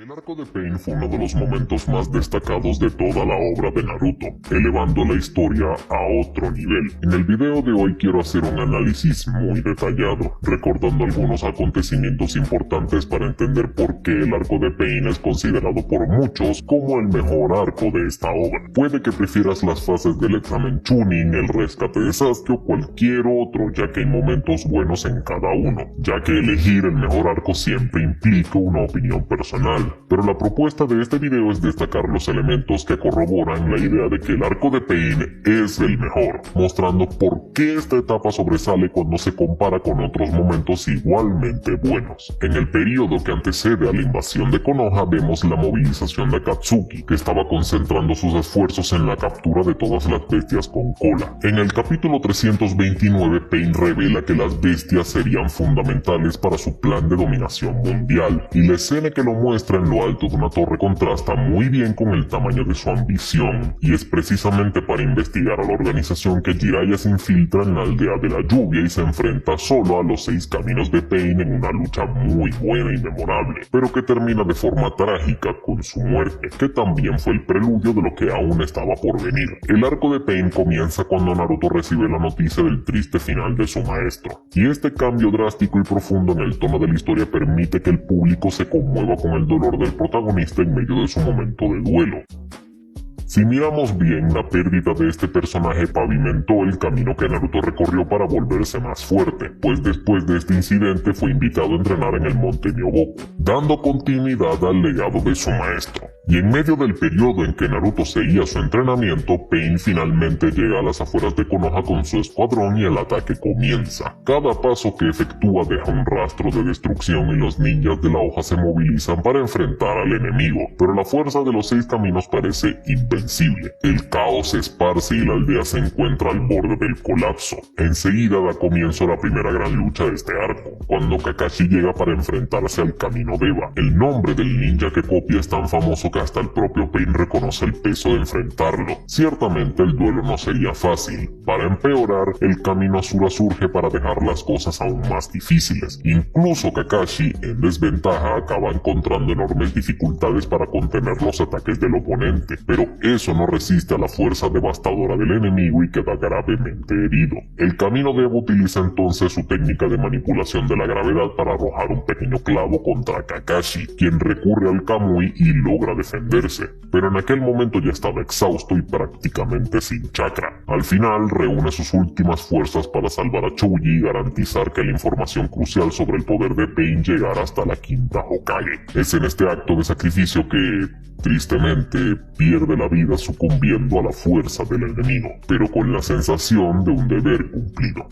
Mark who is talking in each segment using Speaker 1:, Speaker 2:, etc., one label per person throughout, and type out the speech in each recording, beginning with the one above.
Speaker 1: El arco de Pain fue uno de los momentos más destacados de toda la obra de Naruto, elevando la historia a otro nivel. En el video de hoy quiero hacer un análisis muy detallado, recordando algunos acontecimientos importantes para entender por qué el arco de Pain es considerado por muchos como el mejor arco de esta obra. Puede que prefieras las fases del examen Chunin, el rescate de Sasuke o cualquier otro, ya que hay momentos buenos en cada uno, ya que elegir el mejor arco siempre implica una opinión personal. Pero la propuesta de este video es destacar los elementos que corroboran la idea de que el arco de Pain es el mejor, mostrando por qué esta etapa sobresale cuando se compara con otros momentos igualmente buenos. En el periodo que antecede a la invasión de Konoha vemos la movilización de Akatsuki, que estaba concentrando sus esfuerzos en la captura de todas las bestias con cola. En el capítulo 329 Pain revela que las bestias serían fundamentales para su plan de dominación mundial, y la escena que lo muestra en lo alto de una torre contrasta muy bien con el tamaño de su ambición, y es precisamente para investigar a la organización que Jiraiya se infiltra en la aldea de la lluvia y se enfrenta solo a los 6 caminos de Pain en una lucha muy buena y memorable, pero que termina de forma trágica con su muerte, que también fue el preludio de lo que aún estaba por venir. El arco de Pain comienza cuando Naruto recibe la noticia del triste final de su maestro, y este cambio drástico y profundo en el tono de la historia permite que el público se conmueva con el dolor del protagonista en medio de su momento de duelo. Si miramos bien, la pérdida de este personaje pavimentó el camino que Naruto recorrió para volverse más fuerte, pues después de este incidente fue invitado a entrenar en el monte Myoboku, dando continuidad al legado de su maestro. Y en medio del periodo en que Naruto seguía su entrenamiento, Pain finalmente llega a las afueras de Konoha con su escuadrón y el ataque comienza. Cada paso que efectúa deja un rastro de destrucción y los ninjas de la hoja se movilizan para enfrentar al enemigo, pero la fuerza de los 6 caminos parece invencible. El caos se esparce y la aldea se encuentra al borde del colapso. Enseguida da comienzo la primera gran lucha de este arco, cuando Kakashi llega para enfrentarse al camino Deva. El nombre del ninja que copia es tan famoso que hasta el propio Pain reconoce el peso de enfrentarlo. Ciertamente el duelo no sería fácil. Para empeorar, el camino Asura surge para dejar las cosas aún más difíciles. Incluso Kakashi, en desventaja, acaba encontrando enormes dificultades para contener los ataques del oponente, pero eso no resiste a la fuerza devastadora del enemigo y queda gravemente herido. El camino Deva utiliza entonces su técnica de manipulación de la gravedad para arrojar un pequeño clavo contra Kakashi, quien recurre al Kamui y logra defenderse, pero en aquel momento ya estaba exhausto y prácticamente sin chakra. Al final reúne sus últimas fuerzas para salvar a Choji y garantizar que la información crucial sobre el poder de Pain llegara hasta la quinta Hokage. Es en este acto de sacrificio que, tristemente, pierde la vida sucumbiendo a la fuerza del enemigo, pero con la sensación de un deber cumplido.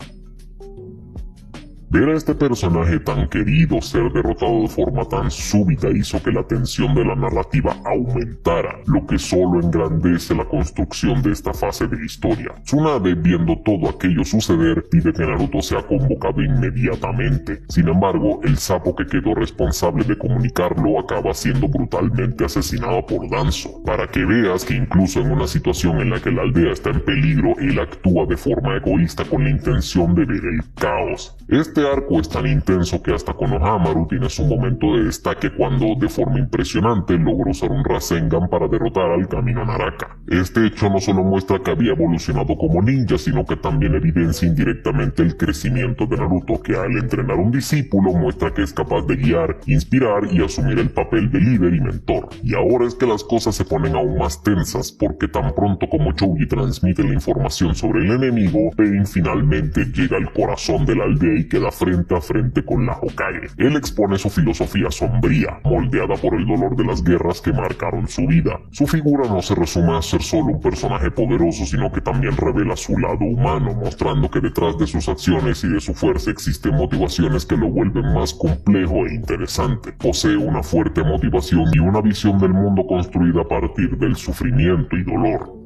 Speaker 1: Ver a este personaje tan querido ser derrotado de forma tan súbita hizo que la tensión de la narrativa aumentara, lo que solo engrandece la construcción de esta fase de historia. Tsunade, viendo todo aquello suceder, pide que Naruto sea convocado inmediatamente. Sin embargo, el sapo que quedó responsable de comunicarlo acaba siendo brutalmente asesinado por Danzo, para que veas que incluso en una situación en la que la aldea está en peligro, él actúa de forma egoísta con la intención de ver el caos. Este arco es tan intenso que hasta Konohamaru tiene su momento de destaque cuando, de forma impresionante, logró usar un Rasengan para derrotar al Camino Naraka. Este hecho no solo muestra que había evolucionado como ninja, sino que también evidencia indirectamente el crecimiento de Naruto, que al entrenar un discípulo muestra que es capaz de guiar, inspirar y asumir el papel de líder y mentor. Y ahora es que las cosas se ponen aún más tensas, porque tan pronto como Choji transmite la información sobre el enemigo, Pain finalmente llega al corazón de la aldea y queda frente a frente con la Hokage. Él expone su filosofía sombría, moldeada por el dolor de las guerras que marcaron su vida. Su figura no se resume a ser solo un personaje poderoso, sino que también revela su lado humano, mostrando que detrás de sus acciones y de su fuerza existen motivaciones que lo vuelven más complejo e interesante. Posee una fuerte motivación y una visión del mundo construida a partir del sufrimiento y dolor.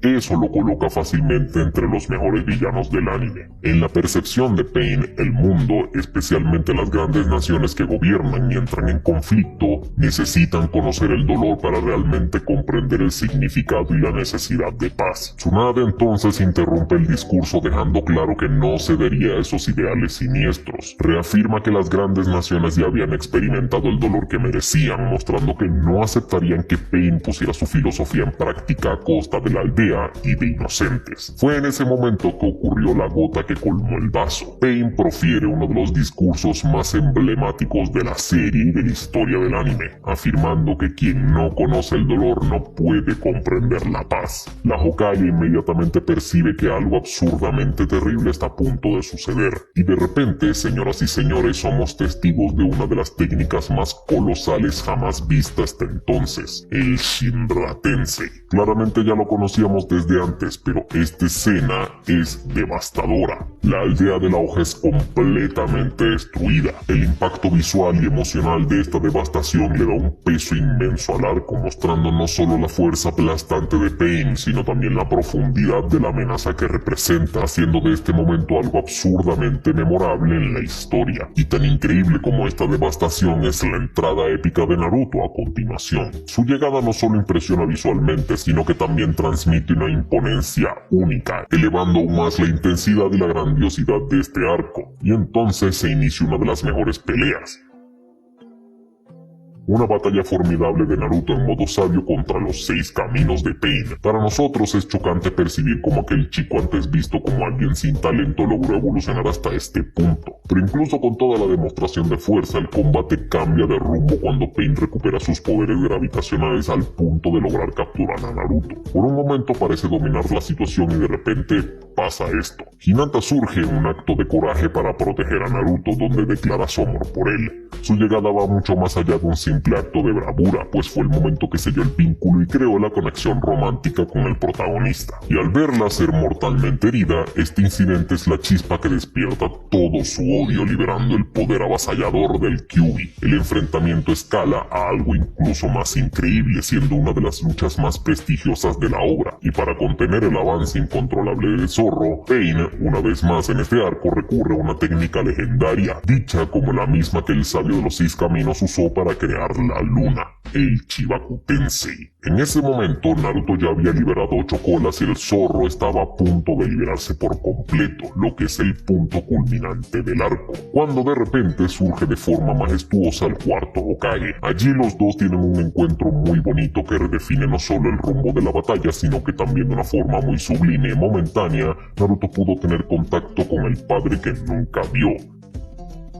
Speaker 1: Eso lo coloca fácilmente entre los mejores villanos del anime. En la percepción de Pain, el mundo, especialmente las grandes naciones que gobiernan y entran en conflicto, necesitan conocer el dolor para realmente comprender el significado y la necesidad de paz. Tsunade entonces interrumpe el discurso dejando claro que no cedería a esos ideales siniestros. Reafirma que las grandes naciones ya habían experimentado el dolor que merecían, mostrando que no aceptarían que Pain pusiera su filosofía en práctica a costa de la aldea y de inocentes. Fue en ese momento que ocurrió la gota que colmó el vaso. Pain profiere uno de los discursos más emblemáticos de la serie y de la historia del anime, afirmando que quien no conoce el dolor no puede comprender la paz. La Hokage inmediatamente percibe que algo absurdamente terrible está a punto de suceder, y de repente, señoras y señores, somos testigos de una de las técnicas más colosales jamás vistas hasta entonces, el Shinra Tensei. Claramente ya lo conocíamos desde antes, pero esta escena es devastadora. La aldea de la hoja es completamente destruida. El impacto visual y emocional de esta devastación le da un peso inmenso al arco, mostrando no solo la fuerza aplastante de Pain, sino también la profundidad de la amenaza que representa, haciendo de este momento algo absurdamente memorable en la historia. Y tan increíble como esta devastación es la entrada épica de Naruto a continuación. Su llegada no solo impresiona visualmente, sino que también transmite una imponencia única, elevando aún más la intensidad y la grandiosidad de este arco, y entonces se inicia una de las mejores peleas. Una batalla formidable de Naruto en modo sabio contra los 6 caminos de Pain. Para nosotros es chocante percibir cómo aquel chico antes visto como alguien sin talento logró evolucionar hasta este punto. Pero incluso con toda la demostración de fuerza, el combate cambia de rumbo cuando Pain recupera sus poderes gravitacionales al punto de lograr capturar a Naruto. Por un momento parece dominar la situación y de repente pasa esto. Hinata surge en un acto de coraje para proteger a Naruto, donde declara su amor por él. Su llegada va mucho más allá de un simple acto de bravura, pues fue el momento que selló el vínculo y creó la conexión romántica con el protagonista. Y al verla ser mortalmente herida, este incidente es la chispa que despierta todo su odio, liberando el poder avasallador del Kyuubi. El enfrentamiento escala a algo incluso más increíble, siendo una de las luchas más prestigiosas de la obra. Y para contener el avance incontrolable del zorro, Pain, una vez más en este arco, recurre a una técnica legendaria, dicha como la misma que el sabio de los 6 caminos usó para crear la luna, el Chibaku Tensei. En ese momento, Naruto ya había liberado 8 colas y el zorro estaba a punto de liberarse por completo, lo que es el punto culminante del arco, cuando de repente surge de forma majestuosa el cuarto Hokage. Allí los dos tienen un encuentro muy bonito que redefine no solo el rumbo de la batalla, sino que también de una forma muy sublime y momentánea, Naruto pudo tener contacto con el padre que nunca vio.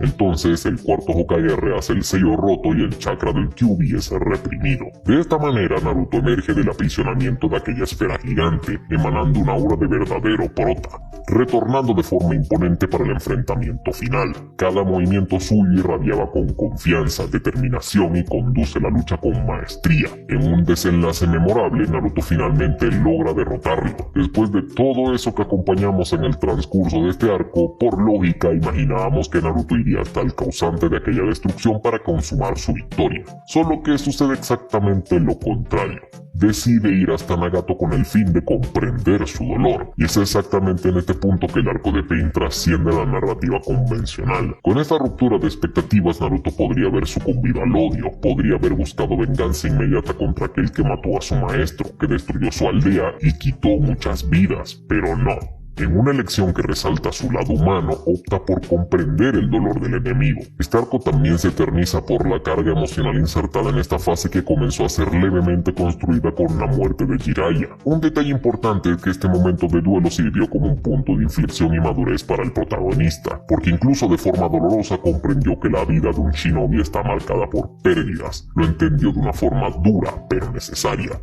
Speaker 1: Entonces el cuarto Hokage rehace el sello roto y el chakra del Kyuubi es reprimido. De esta manera Naruto emerge del aprisionamiento de aquella esfera gigante, emanando una aura de verdadero prota, retornando de forma imponente para el enfrentamiento final. Cada movimiento suyo irradiaba con confianza, determinación y conduce la lucha con maestría. En un desenlace memorable, Naruto finalmente logra derrotarlo. Después de todo eso que acompañamos en el transcurso de este arco, por lógica imaginábamos que Naruto iría hasta el causante de aquella destrucción para consumar su victoria. Solo que sucede exactamente lo contrario. Decide ir hasta Nagato con el fin de comprender su dolor, y es exactamente en este punto que el arco de Pain trasciende la narrativa convencional. Con esta ruptura de expectativas, Naruto podría haber sucumbido al odio, podría haber buscado venganza inmediata contra aquel que mató a su maestro, que destruyó su aldea y quitó muchas vidas, pero no. En una elección que resalta su lado humano, opta por comprender el dolor del enemigo. Este arco también se eterniza por la carga emocional insertada en esta fase que comenzó a ser levemente construida con la muerte de Jiraiya. Un detalle importante es que este momento de duelo sirvió como un punto de inflexión y madurez para el protagonista, porque incluso de forma dolorosa comprendió que la vida de un shinobi está marcada por pérdidas. Lo entendió de una forma dura, pero necesaria.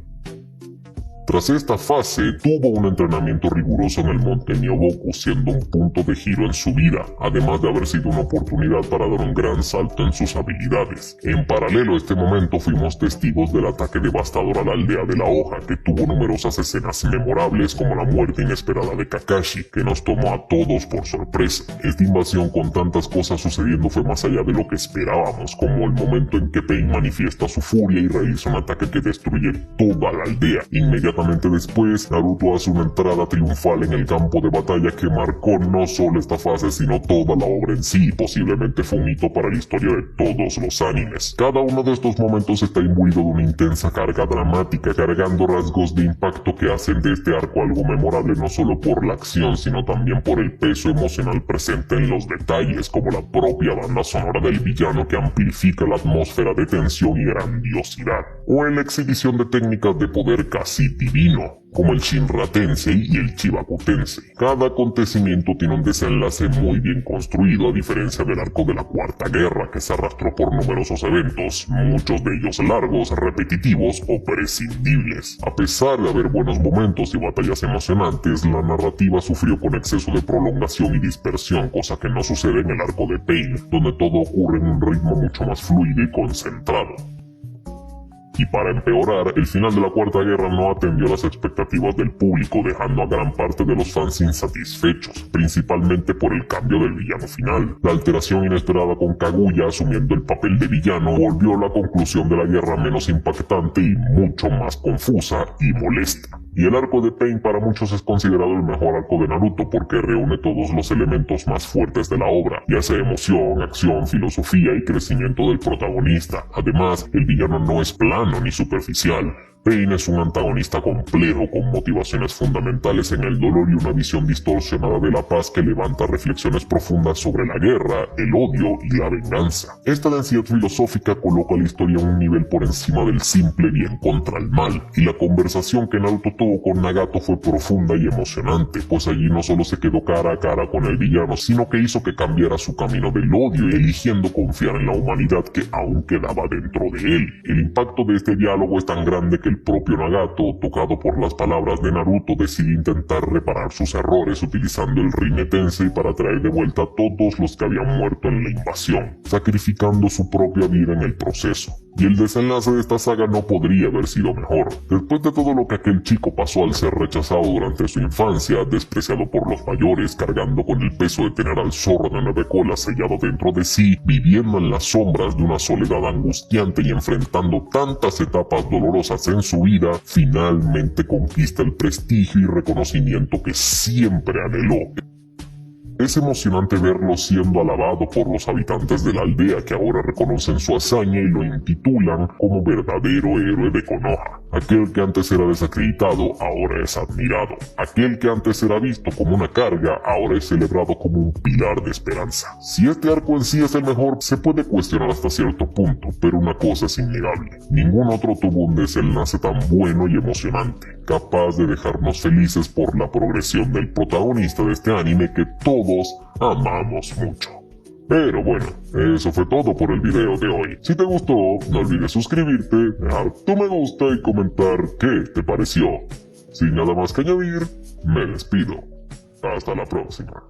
Speaker 1: Tras esta fase, tuvo un entrenamiento riguroso en el monte Myoboku, siendo un punto de giro en su vida, además de haber sido una oportunidad para dar un gran salto en sus habilidades. En paralelo a este momento fuimos testigos del ataque devastador a la aldea de la hoja, que tuvo numerosas escenas memorables como la muerte inesperada de Kakashi, que nos tomó a todos por sorpresa. Esta invasión con tantas cosas sucediendo fue más allá de lo que esperábamos, como el momento en que Pain manifiesta su furia y realiza un ataque que destruye toda la aldea. Inmediatamente Inmediatamente después, Naruto hace una entrada triunfal en el campo de batalla que marcó no solo esta fase sino toda la obra en sí. Posiblemente fue un hito para la historia de todos los animes. Cada uno de estos momentos está imbuido de una intensa carga dramática, cargando rasgos de impacto que hacen de este arco algo memorable no solo por la acción sino también por el peso emocional presente en los detalles, como la propia banda sonora del villano que amplifica la atmósfera de tensión y grandiosidad, o en la exhibición de técnicas de poder casi divino, como el Shinra Tensei y el Chibaku Tensei. Cada acontecimiento tiene un desenlace muy bien construido, a diferencia del arco de la Cuarta Guerra, que se arrastró por numerosos eventos, muchos de ellos largos, repetitivos o prescindibles. A pesar de haber buenos momentos y batallas emocionantes, la narrativa sufrió con exceso de prolongación y dispersión, cosa que no sucede en el arco de Pain, donde todo ocurre en un ritmo mucho más fluido y concentrado. Y para empeorar, el final de la Cuarta Guerra no atendió las expectativas del público, dejando a gran parte de los fans insatisfechos, principalmente por el cambio del villano final. La alteración inesperada con Kaguya asumiendo el papel de villano volvió la conclusión de la guerra menos impactante y mucho más confusa y molesta. Y el arco de Pain para muchos es considerado el mejor arco de Naruto porque reúne todos los elementos más fuertes de la obra, ya sea emoción, acción, filosofía y crecimiento del protagonista. Además, el villano no es plano ni superficial. Pain es un antagonista complejo con motivaciones fundamentales en el dolor y una visión distorsionada de la paz que levanta reflexiones profundas sobre la guerra, el odio y la venganza. Esta densidad filosófica coloca la historia a un nivel por encima del simple bien contra el mal, y la conversación que Naruto tuvo con Nagato fue profunda y emocionante, pues allí no solo se quedó cara a cara con el villano, sino que hizo que cambiara su camino del odio, eligiendo confiar en la humanidad que aún quedaba dentro de él. El impacto de este diálogo es tan grande que el propio Nagato, tocado por las palabras de Naruto, decide intentar reparar sus errores utilizando el Rinne Tensei para traer de vuelta a todos los que habían muerto en la invasión, sacrificando su propia vida en el proceso. Y el desenlace de esta saga no podría haber sido mejor. Después de todo lo que aquel chico pasó al ser rechazado durante su infancia, despreciado por los mayores, cargando con el peso de tener al zorro de 9 colas sellado dentro de sí, viviendo en las sombras de una soledad angustiante y enfrentando tantas etapas dolorosas en su vida, finalmente conquista el prestigio y reconocimiento que siempre anheló. Es emocionante verlo siendo alabado por los habitantes de la aldea, que ahora reconocen su hazaña y lo intitulan como verdadero héroe de Konoha. Aquel que antes era desacreditado ahora es admirado. Aquel que antes era visto como una carga ahora es celebrado como un pilar de esperanza. Si este arco en sí es el mejor, se puede cuestionar hasta cierto punto, pero una cosa es innegable: ningún otro tuvo un desenlace tan bueno y emocionante, capaz de dejarnos felices por la progresión del protagonista de este anime que todos amamos mucho. Pero bueno, eso fue todo por el video de hoy. Si te gustó, no olvides suscribirte, dejar tu me gusta y comentar qué te pareció. Sin nada más que añadir, me despido. Hasta la próxima.